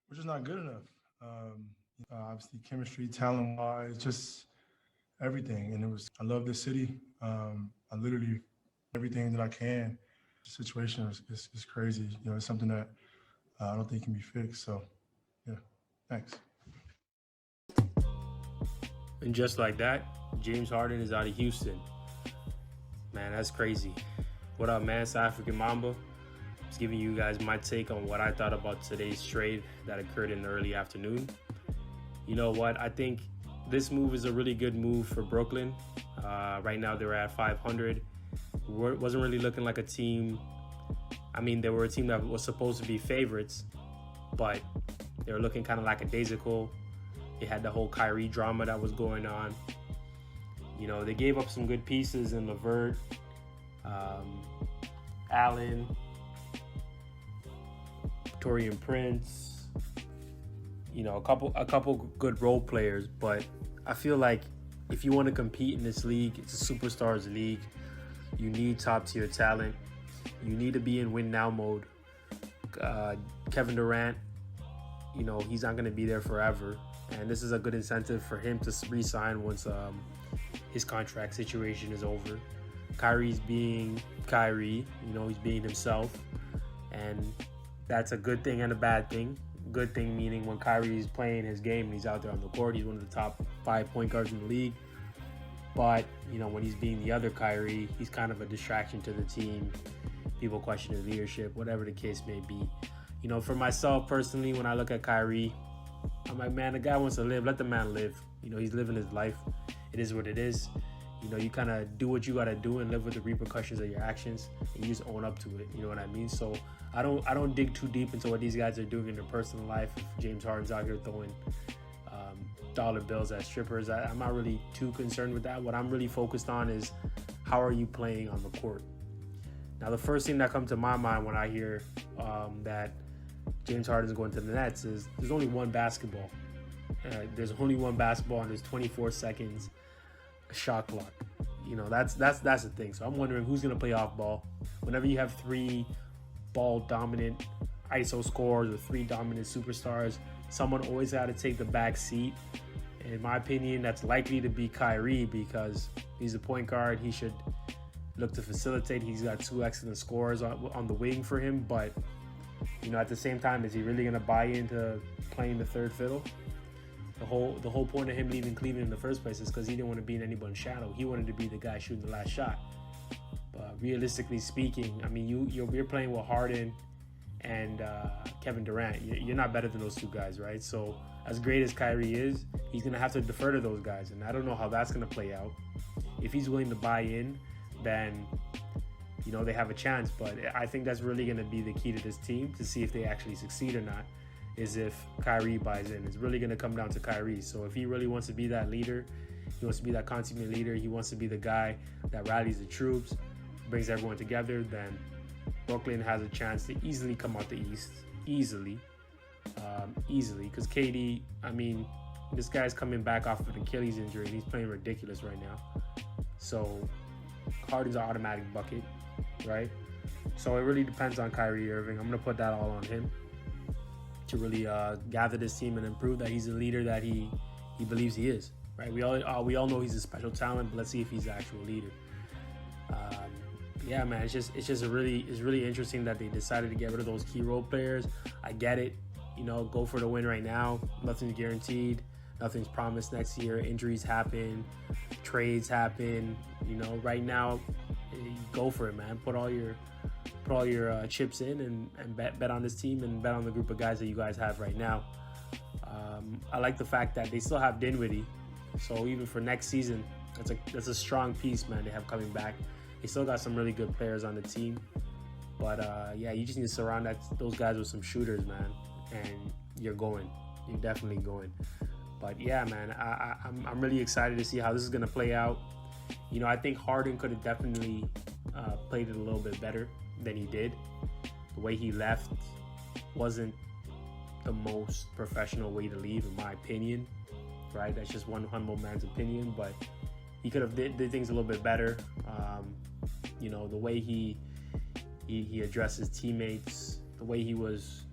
we're just not good enough. Obviously, chemistry, talent-wise, just everything. And I love this city. I literally everything that I can. The situation is crazy. It's something that I don't think can be fixed. So, yeah, thanks. And just like that, James Harden is out of Houston. Man, that's crazy. What up, man? It's African Mamba. Just giving you guys my take on what I thought about today's trade that occurred in the early afternoon. You know what? I think this move is a really good move for Brooklyn. Right now, they're at 500. Wasn't really looking like a team. I mean, they were a team that was supposed to be favorites, but they were looking kind of lackadaisical. They had the whole Kyrie drama that was going on. They gave up some good pieces in LeVert, Allen, Torian Prince, a couple good role players. But I feel like if you want to compete in this league, it's a superstars league. You need top tier talent. You need to be in win now mode. Kevin Durant, he's not going to be there forever. And this is a good incentive for him to re-sign once his contract situation is over. Kyrie's being Kyrie, he's being himself. And that's a good thing and a bad thing. Good thing meaning when Kyrie's playing his game and he's out there on the court, he's one of the top 5 point guards in the league. But, when he's being the other Kyrie, he's kind of a distraction to the team. People question his leadership, whatever the case may be. For myself personally, when I look at Kyrie, I'm like, man, the guy wants to live. Let the man live. He's living his life. It is what it is. You kind of do what you got to do and live with the repercussions of your actions, and you just own up to it. You know what I mean? So I don't dig too deep into what these guys are doing in their personal life. If James Harden's out here throwing dollar bills at strippers, I'm not really too concerned with that. What I'm really focused on is how are you playing on the court. Now, the first thing that comes to my mind when I hear that James Harden's going to the Nets is there's only one basketball. There's only one basketball and there's 24 seconds shot clock. That's the thing. So I'm wondering who's going to play off ball. Whenever you have 3 ball dominant ISO scorers or 3 dominant superstars, someone always got to take the back seat. In my opinion, that's likely to be Kyrie because he's a point guard. He should look to facilitate. He's got 2 excellent scorers on the wing for him. But, at the same time, is he really going to buy into playing the third fiddle? The whole point of him leaving Cleveland in the first place is because he didn't want to be in anyone's shadow. He wanted to be the guy shooting the last shot. But realistically speaking, I mean, you're playing with Harden and Kevin Durant. You're not better than those 2 guys, right? So as great as Kyrie is, he's going to have to defer to those guys. And I don't know how that's going to play out. If he's willing to buy in, then, they have a chance. But I think that's really going to be the key to this team to see if they actually succeed or not, is if Kyrie buys in. It's really going to come down to Kyrie. So if he really wants to be that leader, he wants to be that consummate leader, he wants to be the guy that rallies the troops, brings everyone together, then Brooklyn has a chance to easily come out the East. Easily. Because KD, I mean, this guy's coming back off of an Achilles injury and he's playing ridiculous right now. So Harden's an automatic bucket, right? So it really depends on Kyrie Irving. I'm going to put that all on him to really gather this team and improve that he's the leader that he believes he is, right? We all know he's a special talent, but let's see if he's the actual leader. Yeah, man, it's really interesting that they decided to get rid of those key role players. I get it, go for the win right now. Nothing's guaranteed. Nothing's promised next year. Injuries happen, trades happen. Right now, go for it, man. Put all your chips in and bet on this team and bet on the group of guys that you guys have right now. I like the fact that they still have Dinwiddie, so even for next season, that's a strong piece, man. They have coming back. They still got some really good players on the team, but yeah, you just need to surround those guys with some shooters, man, and you're definitely going. But yeah, man, I'm really excited to see how this is gonna play out. I think Harden could have definitely played it a little bit better than he did. The way he left wasn't the most professional way to leave, in my opinion, right? That's just one humble man's opinion, but he could have did things a little bit better. The way he addressed his teammates, the way he was,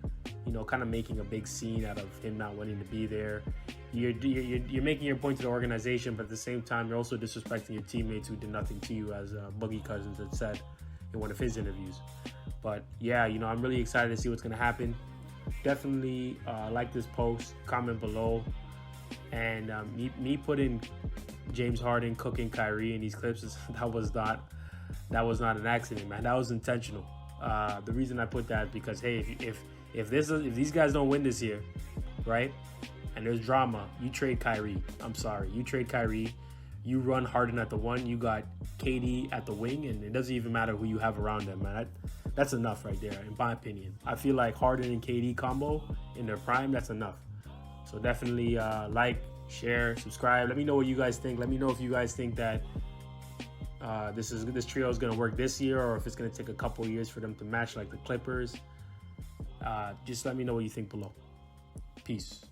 kind of making a big scene out of him not wanting to be there. You're making your point to the organization, but at the same time, you're also disrespecting your teammates who did nothing to you, as Boogie Cousins had said in one of his interviews. But yeah, I'm really excited to see what's going to happen. Definitely like this post, comment below, and me putting James Harden cooking Kyrie in these clips that was not an accident, man. That was intentional. The reason I put that is because, hey, if these guys don't win this year, right, and there's drama, you trade Kyrie. I'm sorry, you trade Kyrie. You run Harden at the 1. You got KD at the wing, and it doesn't even matter who you have around them, man. That's enough right there, in my opinion. I feel like Harden and KD combo in their prime, that's enough. So definitely like, share, subscribe. Let me know what you guys think. Let me know if you guys think that this trio is going to work this year, or if it's going to take a couple years for them to match like the Clippers. Just let me know what you think below. Peace.